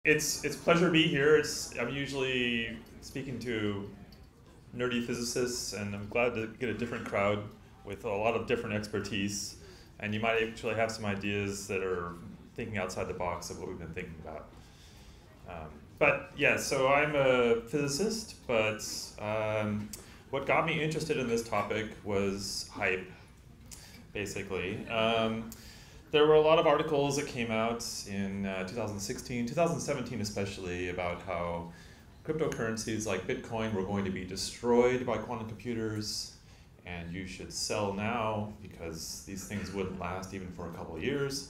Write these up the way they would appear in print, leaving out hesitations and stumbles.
It's a pleasure to be here. I'm usually speaking to nerdy physicists, and I'm glad to get a different crowd with a lot of different expertise. And you might actually have some ideas that are thinking outside the box of what we've been thinking about. But yeah, so I'm a physicist, but what got me interested in this topic was hype, basically. There were a lot of articles that came out in 2016, 2017 especially, about how cryptocurrencies like Bitcoin were going to be destroyed by quantum computers, and you should sell now because these things wouldn't last even for a couple of years.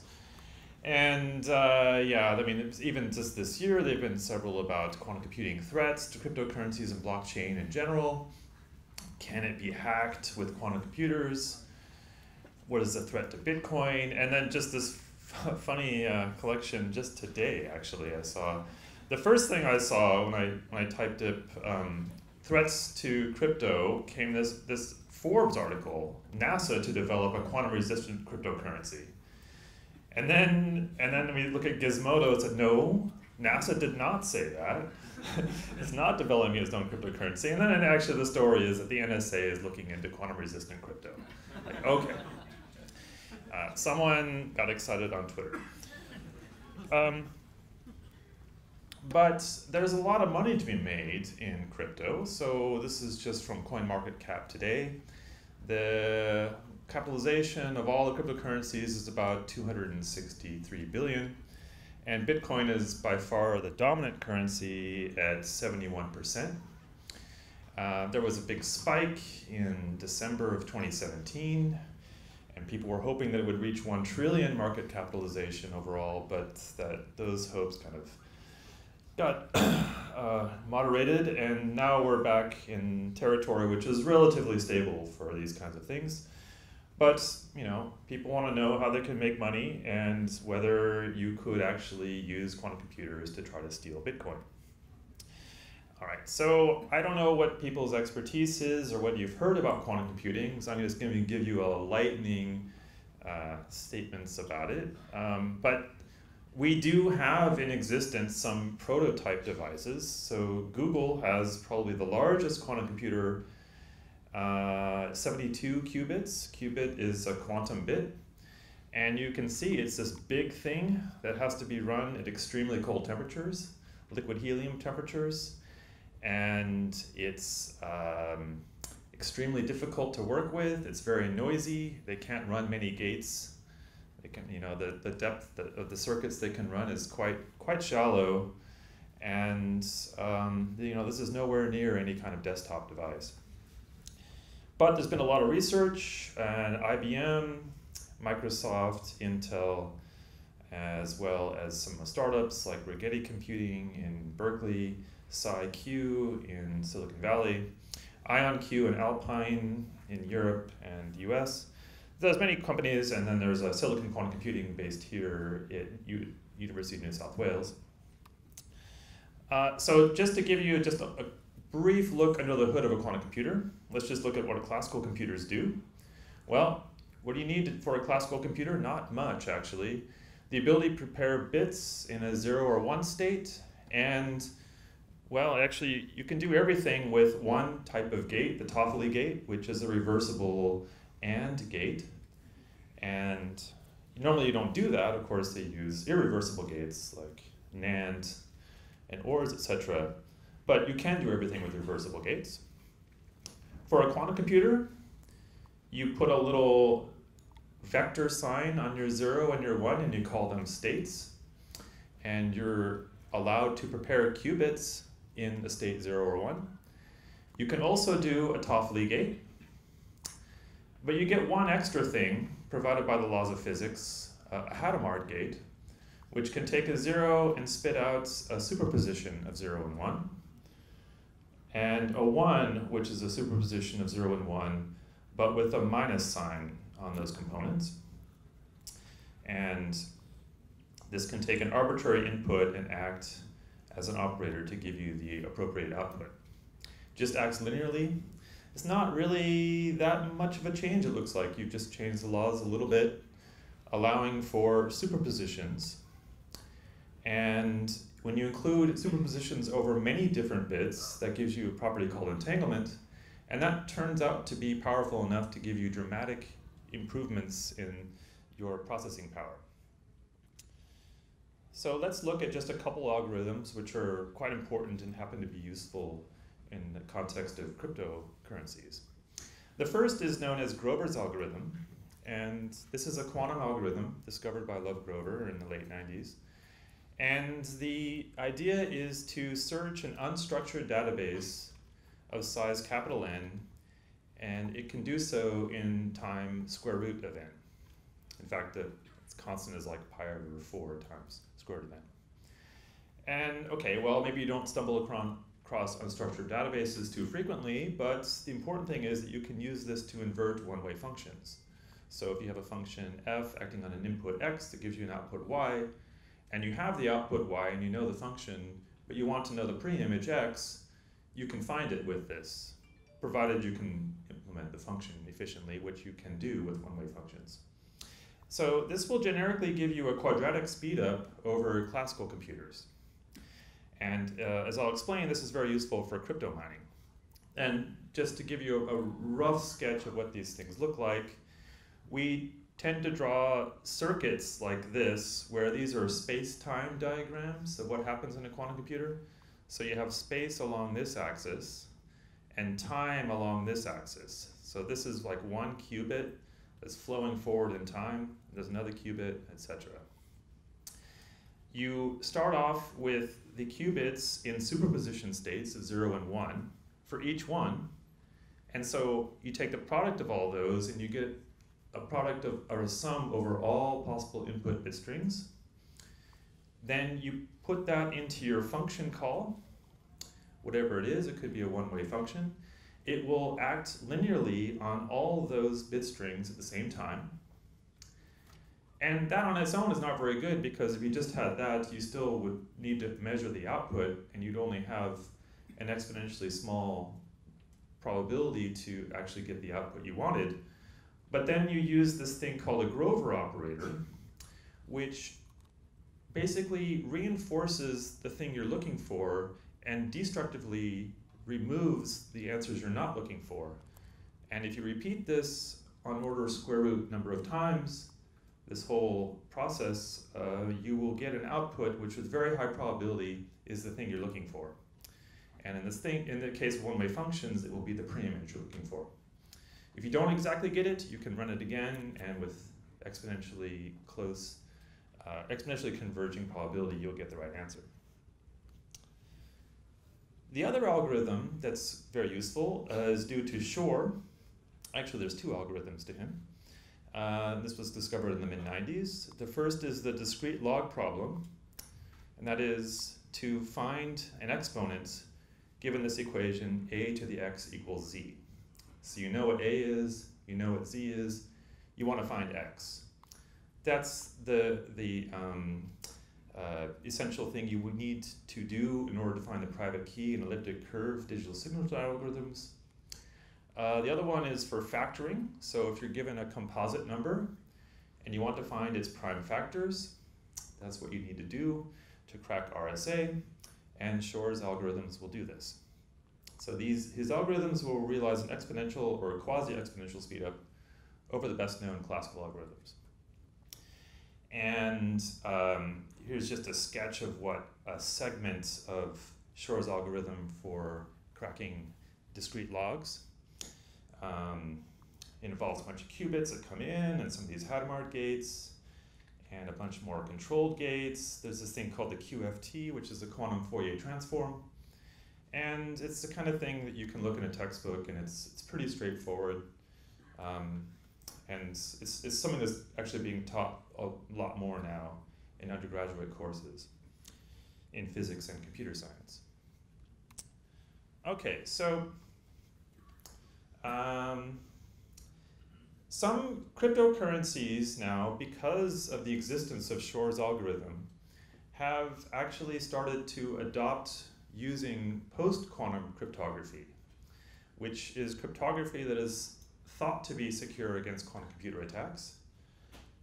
And yeah, I mean, even just this year, there have been several about quantum computing threats to cryptocurrencies and blockchain in general. Can it be hacked with quantum computers? What is the threat to Bitcoin? And then just this funny collection just today, actually, I saw. The first thing I saw when I typed up threats to crypto came this Forbes article, NASA to develop a quantum-resistant cryptocurrency. And then we look at Gizmodo, it said, no, NASA did not say that. It's not developing its own cryptocurrency. And then actually the story is that the NSA is looking into quantum-resistant crypto. Like, okay. Someone got excited on Twitter. But there's a lot of money to be made in crypto. So this is just from CoinMarketCap today. The capitalization of all the cryptocurrencies is about 263 billion. And Bitcoin is by far the dominant currency at 71%. There was a big spike in December of 2017. And people were hoping that it would reach 1 trillion market capitalization overall, but those hopes kind of got moderated, and now we're back in territory which is relatively stable for these kinds of things. But people want to know how they can make money and whether you could actually use quantum computers to try to steal Bitcoin. All right, so I don't know what people's expertise is or what you've heard about quantum computing, so I'm just going to give you a lightning statements about it. But we do have in existence some prototype devices. So Google has probably the largest quantum computer, 72 qubits. Qubit is a quantum bit. And you can see it's this big thing that has to be run at extremely cold temperatures, liquid helium temperatures. And it's extremely difficult to work with. It's very noisy. They can't run many gates. They can, the depth of the circuits they can run is quite shallow, and this is nowhere near any kind of desktop device. But there's been a lot of research, and IBM, Microsoft, Intel, as well as some startups like Rigetti Computing in Berkeley, SciQ in Silicon Valley, IonQ and Alpine in Europe and the US. There's many companies, and then there's a Silicon Quantum Computing based here at University of New South Wales. So just to give you just a brief look under the hood of a quantum computer, let's just look at what classical computers do. Well, what do you need for a classical computer? Not much, actually. The ability to prepare bits in a 0 or 1 state, and well, actually, you can do everything with one type of gate, the Toffoli gate, which is a reversible AND gate. And normally you don't do that. Of course, they use irreversible gates like NAND and ORs, etc. But you can do everything with reversible gates. For a quantum computer, you put a little vector sign on your 0 and your 1, and you call them states. And you're allowed to prepare qubits in the state 0 or 1. You can also do a Toffoli gate, but you get one extra thing provided by the laws of physics, a Hadamard gate, which can take a 0 and spit out a superposition of 0 and 1, and a 1, which is a superposition of 0 and 1, but with a minus sign on those components. And this can take an arbitrary input and act as an operator to give you the appropriate output. Just acts linearly. It's not really that much of a change, it looks like. You've just changed the laws a little bit, allowing for superpositions. And When you include superpositions over many different bits, that gives you a property called entanglement, and that turns out to be powerful enough to give you dramatic improvements in your processing power. So let's look at just a couple algorithms which are quite important and happen to be useful in the context of cryptocurrencies. The first is known as Grover's algorithm, and this is a quantum algorithm discovered by Love Grover in the late 90s. And the idea is to search an unstructured database of size capital N, and it can do so in time square root of n. In fact, its constant is like pi over 4 times square root of n. And okay, well, maybe you don't stumble across unstructured databases too frequently, but the important thing is that you can use this to invert one-way functions. So if you have a function f acting on an input x that gives you an output y, and you have the output y and you know the function, but you want to know the pre-image x, you can find it with this, provided you can implement the function efficiently, which you can do with one-way functions. So this will generically give you a quadratic speedup over classical computers. And as I'll explain, this is very useful for crypto mining. And just to give you a rough sketch of what these things look like, we tend to draw circuits like this, where these are space-time diagrams of what happens in a quantum computer. So you have space along this axis and time along this axis. So this is like one qubit that's flowing forward in time. There's another qubit, etc. You start off with the qubits in superposition states of 0 and 1 for each one. And so you take the product of all those and you get a product of, or a sum over all possible input bit strings. Then you put that into your function call, whatever it is. It could be a one-way function. It will act linearly on all those bit strings at the same time. And that on its own is not very good, because if you just had that, you still would need to measure the output, and you'd only have an exponentially small probability to actually get the output you wanted. But then you use this thing called a Grover operator, which basically reinforces the thing you're looking for and destructively removes the answers you're not looking for. And if you repeat this on order of square root number of times, this whole process, you will get an output which with very high probability is the thing you're looking for. And in the case of one-way functions, it will be the pre-image you're looking for. If you don't exactly get it, you can run it again, and with exponentially close, exponentially converging probability, you'll get the right answer. The other algorithm that's very useful is due to Shor. Actually, there's two algorithms to him. This was discovered in the mid-90s. The first is the discrete log problem, and that is to find an exponent given this equation, a to the x equals z. So you know what a is, you know what z is, you want to find x. That's the essential thing you would need to do in order to find the private key in elliptic curve digital signature algorithms. The other one is for factoring. So if you're given a composite number and you want to find its prime factors, that's what you need to do to crack RSA, and Shor's algorithms will do this. So his algorithms will realize an exponential or quasi-exponential speedup over the best known classical algorithms. And here's just a sketch of what a segment of Shor's algorithm for cracking discrete logs. It involves a bunch of qubits that come in and some of these Hadamard gates and a bunch more controlled gates. There's this thing called the QFT, which is the quantum Fourier transform. And it's the kind of thing that you can look in a textbook, and it's pretty straightforward. And it's something that's actually being taught a lot more now in undergraduate courses in physics and computer science. Okay, so some cryptocurrencies now, because of the existence of Shor's algorithm, have actually started to adopt using post-quantum cryptography, which is cryptography that is thought to be secure against quantum computer attacks.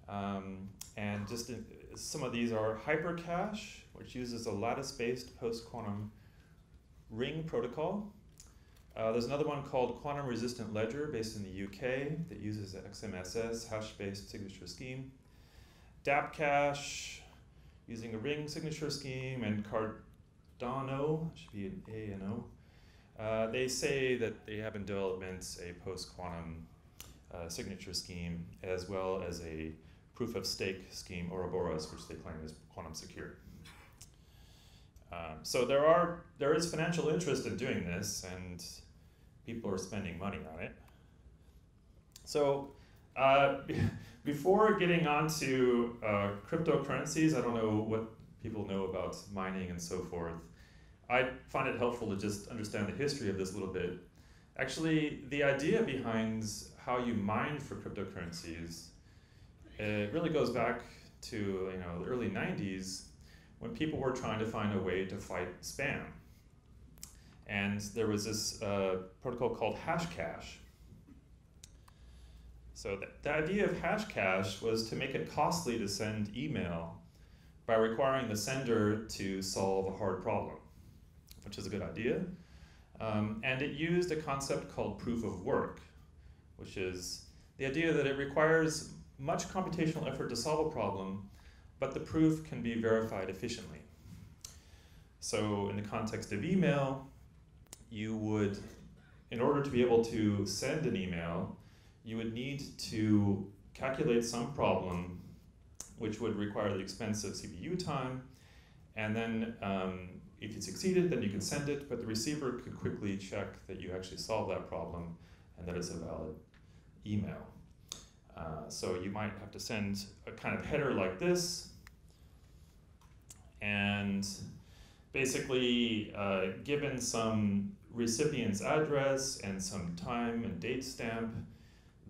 And just some of these are hypercache, which uses a lattice-based post-quantum ring protocol. There's another one called quantum resistant ledger based in the UK that uses XMSS, hash-based signature scheme. DAP cache using a ring signature scheme, and Cardano, should be an A and O. They say that they have in development a post-quantum signature scheme as well as a proof of stake scheme, Ouroboros, which they claim is quantum secure. So there is financial interest in doing this, and people are spending money on it. So before getting on to cryptocurrencies, I don't know what people know about mining and so forth. I find it helpful to just understand the history of this a little bit. Actually, the idea behind how you mine for cryptocurrencies, it really goes back to the early 90s when people were trying to find a way to fight spam. And there was this protocol called Hashcash. So the idea of Hashcash was to make it costly to send email by requiring the sender to solve a hard problem, which is a good idea. And it used a concept called proof of work, which is the idea that it requires much computational effort to solve a problem, but the proof can be verified efficiently. So in the context of email, you would, in order to be able to send an email, you would need to calculate some problem which would require the expense of CPU time, and then if you succeeded, then you can send it, but the receiver could quickly check that you actually solved that problem and that it's a valid email. So you might have to send a kind of header like this, and basically given some recipient's address and some time and date stamp,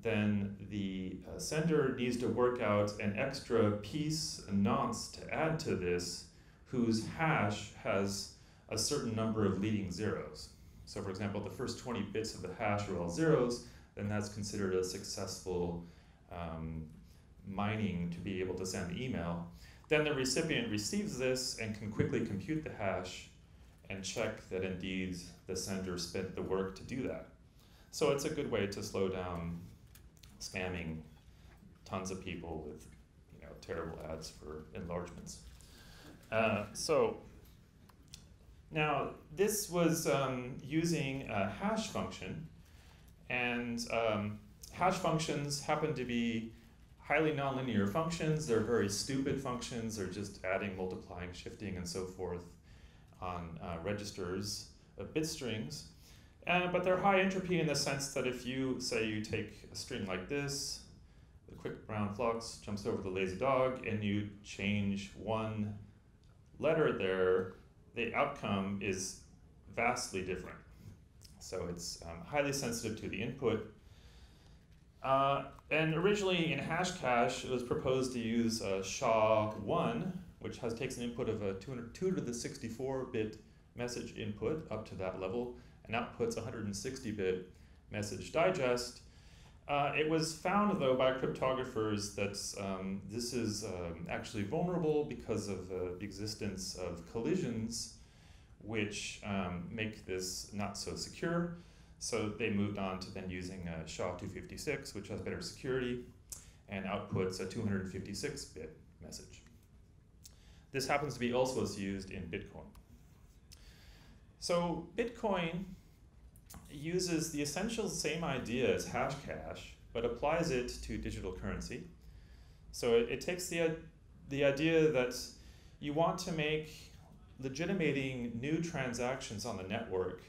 then the sender needs to work out an extra piece, a nonce, to add to this, whose hash has a certain number of leading zeros. So for example, the first 20 bits of the hash are all zeros, then that's considered a successful mining to be able to send the email. Then the recipient receives this and can quickly compute the hash and check that indeed the sender spent the work to do that. So it's a good way to slow down spamming tons of people with terrible ads for enlargements. So now this was using a hash function, and hash functions happen to be highly nonlinear functions. They're very stupid functions. They're just adding, multiplying, shifting, and so forth on registers of bit strings. But they're high entropy in the sense that if you say you take a string like this, the quick brown fox jumps over the lazy dog, and you change one letter there, the outcome is vastly different. So it's highly sensitive to the input. And originally in Hashcash, it was proposed to use SHA-1, which takes an input of a 2 to the 64-bit message input up to that level, and outputs 160-bit message digest. It was found, though, by cryptographers that this is actually vulnerable because of the existence of collisions, which make this not so secure. So they moved on to then using SHA-256, which has better security and outputs a 256-bit message. This happens to be also used in Bitcoin. So Bitcoin uses the essential same idea as Hashcash, but applies it to digital currency. So it takes the idea that you want to make legitimating new transactions on the network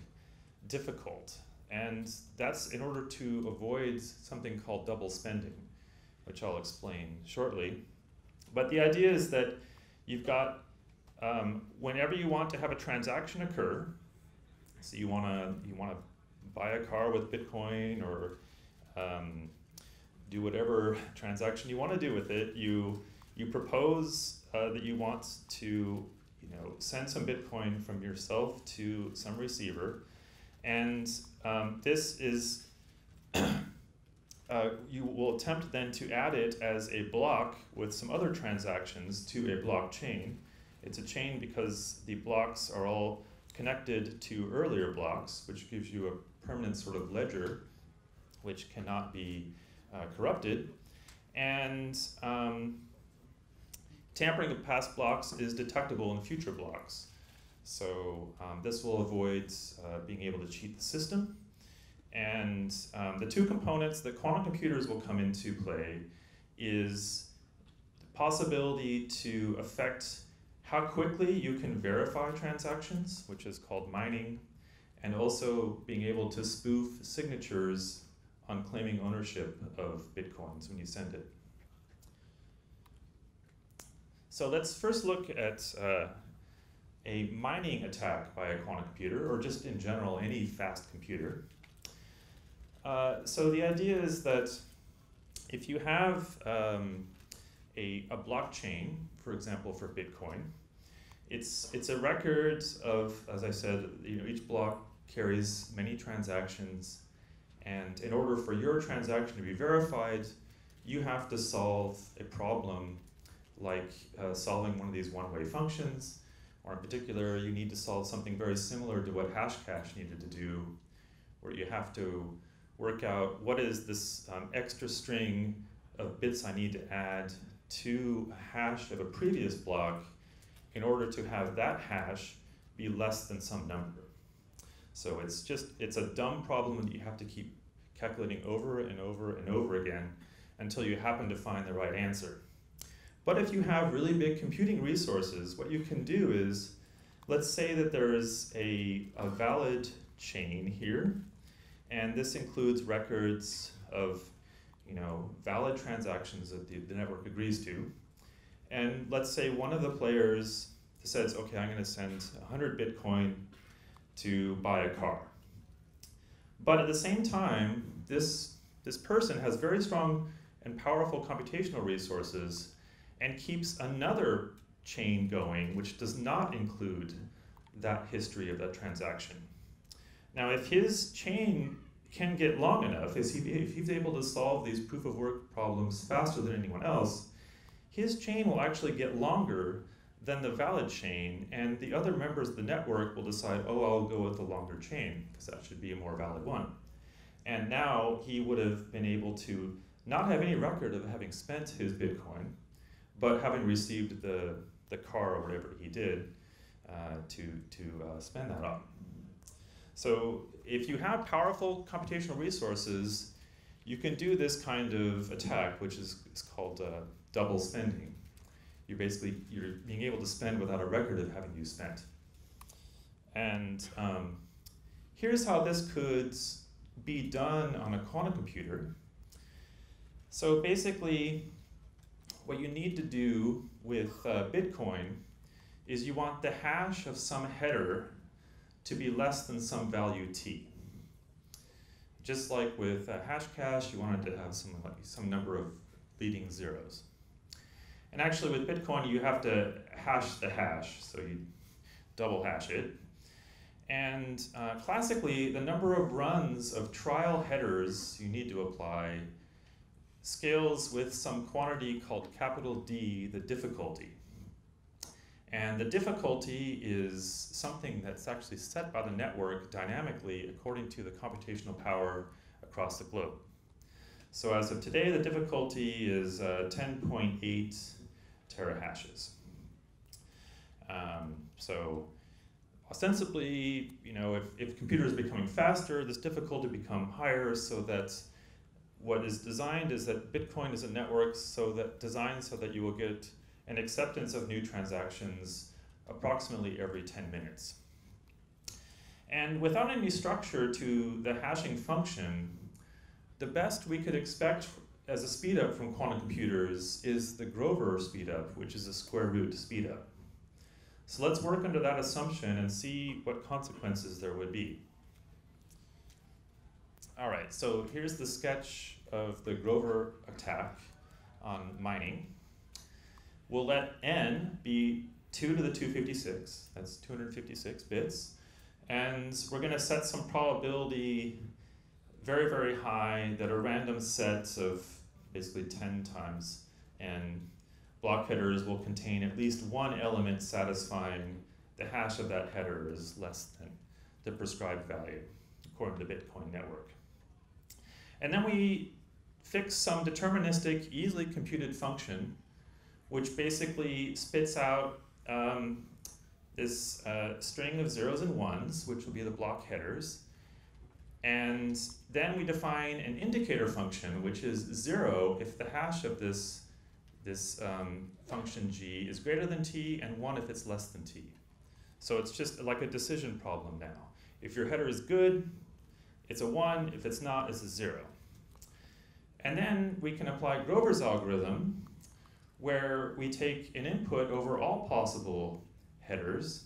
difficult. And that's in order to avoid something called double spending, which I'll explain shortly. But the idea is that you've got, whenever you want to have a transaction occur, so you want to buy a car with Bitcoin or do whatever transaction you want to do with it, you propose that you want to send some Bitcoin from yourself to some receiver, and this is you will attempt then to add it as a block with some other transactions to a blockchain, It's a chain because the blocks are all connected to earlier blocks, which gives you a permanent sort of ledger, which cannot be corrupted. And tampering of past blocks is detectable in future blocks. So this will avoid being able to cheat the system. And the two components that quantum computers will come into play is the possibility to affect how quickly you can verify transactions, which is called mining, and also being able to spoof signatures on claiming ownership of bitcoins when you send it. So let's first look at a mining attack by a quantum computer, or just in general, any fast computer. So the idea is that if you have a blockchain, for example, for Bitcoin, it's a record of, as I said, each block carries many transactions, and in order for your transaction to be verified, you have to solve a problem like solving one of these one-way functions, or in particular, you need to solve something very similar to what Hashcash needed to do, where you have to work out what is this extra string of bits I need to add to a hash of a previous block in order to have that hash be less than some number. So it's a dumb problem that you have to keep calculating over and over and over again until you happen to find the right answer. But if you have really big computing resources, what you can do is, let's say that there is a valid chain here, and this includes records of valid transactions that the network agrees to. And let's say one of the players says, okay, I'm going to send 100 Bitcoin to buy a car. But at the same time, this person has very strong and powerful computational resources and keeps another chain going which does not include that history of that transaction. Now, if his chain can get long enough, if he's able to solve these proof of work problems faster than anyone else, his chain will actually get longer than the valid chain, and the other members of the network will decide, oh, I'll go with the longer chain, because that should be a more valid one. And now he would have been able to not have any record of having spent his Bitcoin, but having received the car or whatever he did to spend that on. So if you have powerful computational resources, you can do this kind of attack, which is called double spending. You're being able to spend without a record of having you spent. And here's how this could be done on a quantum computer. So basically, what you need to do with Bitcoin is you want the hash of some header to be less than some value t. Just like with Hashcash, you wanted to have some number of leading zeros. And actually with Bitcoin, you have to hash the hash, so you double hash it. And classically, the number of runs of trial headers you need to apply scales with some quantity called capital D, the difficulty. And the difficulty is something that's actually set by the network dynamically according to the computational power across the globe. So as of today, the difficulty is 10.8 terahashes. So ostensibly, if computers are becoming faster, this difficulty become higher, so that what is designed is that Bitcoin is a network designed so that you will get an acceptance of new transactions approximately every 10 minutes. And without any structure to the hashing function, the best we could expect as a speedup from quantum computers is the Grover speedup, which is a square root speedup. So let's work under that assumption and see what consequences there would be. All right, so here's the sketch of the Grover attack on mining. We'll let n be 2 to the 256, that's 256 bits, and we're going to set some probability very, very high that a random set of basically 10 times n block headers will contain at least one element satisfying the hash of that header is less than the prescribed value, according to the Bitcoin network. And then we fix some deterministic, easily computed function, which basically spits out this string of zeros and ones, which will be the block headers. And then we define an indicator function, which is 0 if the hash of this function g is greater than t, and 1 if it's less than t. So it's just like a decision problem now. If your header is good, it's a 1. If it's not, it's a 0. And then we can apply Grover's algorithm, where we take an input over all possible headers,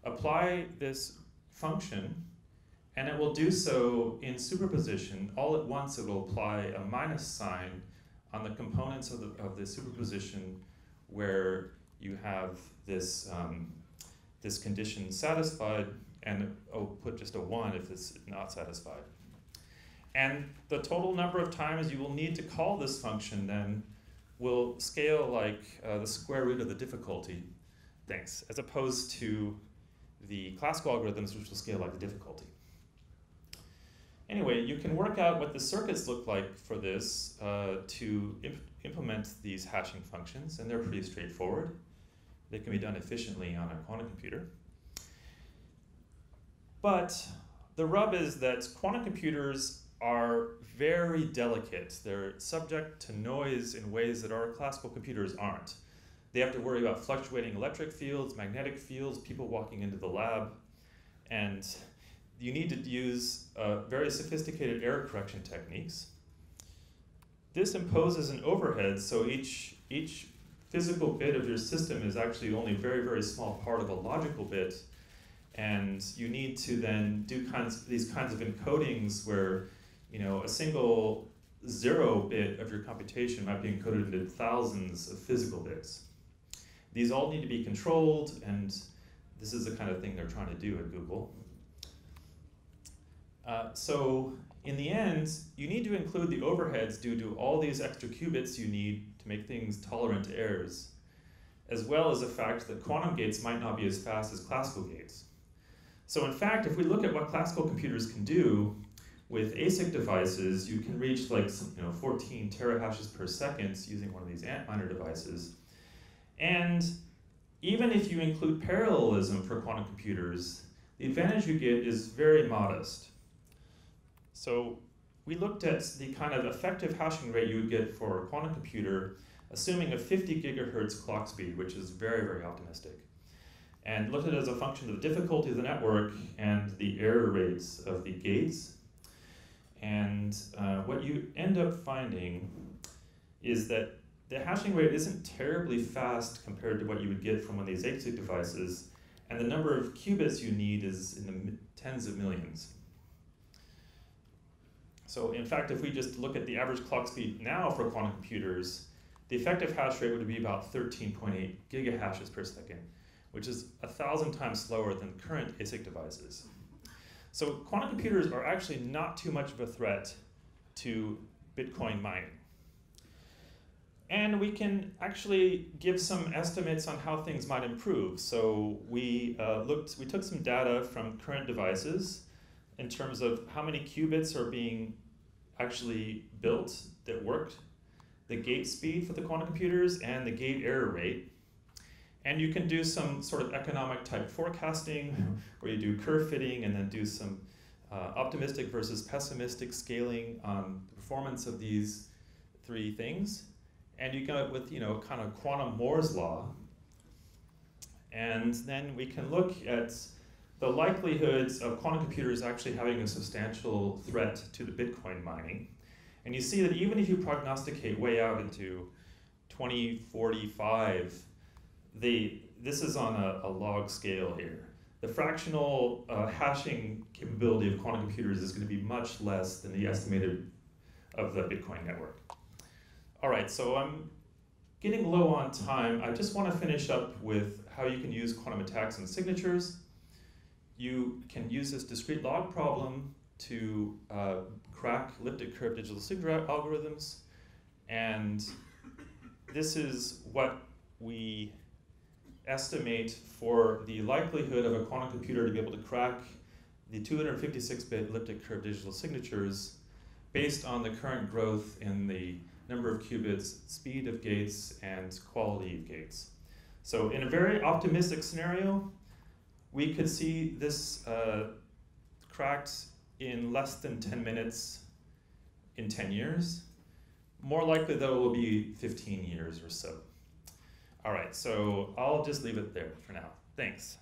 apply this function, and it will do so in superposition. All at once, it will apply a minus sign on the components of the superposition where you have this, this condition satisfied, and put just a 1 if it's not satisfied. And the total number of times you will need to call this function then will scale like the square root of the difficulty, as opposed to the classical algorithms, which will scale like the difficulty. Anyway, you can work out what the circuits look like for this to implement these hashing functions, and they're pretty straightforward. They can be done efficiently on a quantum computer. But the rub is that quantum computers are very delicate. They're subject to noise in ways that our classical computers aren't. They have to worry about fluctuating electric fields, magnetic fields, people walking into the lab, and you need to use very sophisticated error correction techniques. This imposes an overhead, so each physical bit of your system is actually only a very, very small part of a logical bit, and you need to then do these kinds of encodings where a single 0 bit of your computation might be encoded into thousands of physical bits. These all need to be controlled, and this is the kind of thing they're trying to do at Google. So in the end, you need to include the overheads due to all these extra qubits you need to make things tolerant to errors, as well as the fact that quantum gates might not be as fast as classical gates. So in fact, if we look at what classical computers can do with ASIC devices, you can reach like 14 terahashes per second using one of these Antminer devices. And even if you include parallelism for quantum computers, the advantage you get is very modest. So we looked at the kind of effective hashing rate you would get for a quantum computer, assuming a 50 gigahertz clock speed, which is very, very optimistic, and looked at it as a function of the difficulty of the network and the error rates of the gates. And what you end up finding is that the hashing rate isn't terribly fast compared to what you would get from one of these ASIC devices, and the number of qubits you need is in the tens of millions. So in fact, if we just look at the average clock speed now for quantum computers, the effective hash rate would be about 13.8 gigahashes per second, which is 1,000 times slower than current ASIC devices. So quantum computers are actually not too much of a threat to Bitcoin mining. And we can actually give some estimates on how things might improve. So we took some data from current devices in terms of how many qubits are being actually built that worked, the gate speed for the quantum computers, and the gate error rate. And you can do some sort of economic type forecasting where you do curve fitting and then do some optimistic versus pessimistic scaling on the performance of these three things. And you go with kind of quantum Moore's law. And then we can look at the likelihoods of quantum computers actually having a substantial threat to the Bitcoin mining. And you see that even if you prognosticate way out into 2045, this is on a log scale here. The fractional hashing capability of quantum computers is going to be much less than the estimated of the Bitcoin network. All right, so I'm getting low on time. I just want to finish up with how you can use quantum attacks and signatures. You can use this discrete log problem to crack elliptic curve digital signature algorithms, and this is what we estimate for the likelihood of a quantum computer to be able to crack the 256-bit elliptic curve digital signatures based on the current growth in the number of qubits, speed of gates, and quality of gates. So in a very optimistic scenario, we could see this cracked in less than 10 minutes in 10 years. More likely, though, it will be 15 years or so. All right, so I'll just leave it there for now. Thanks.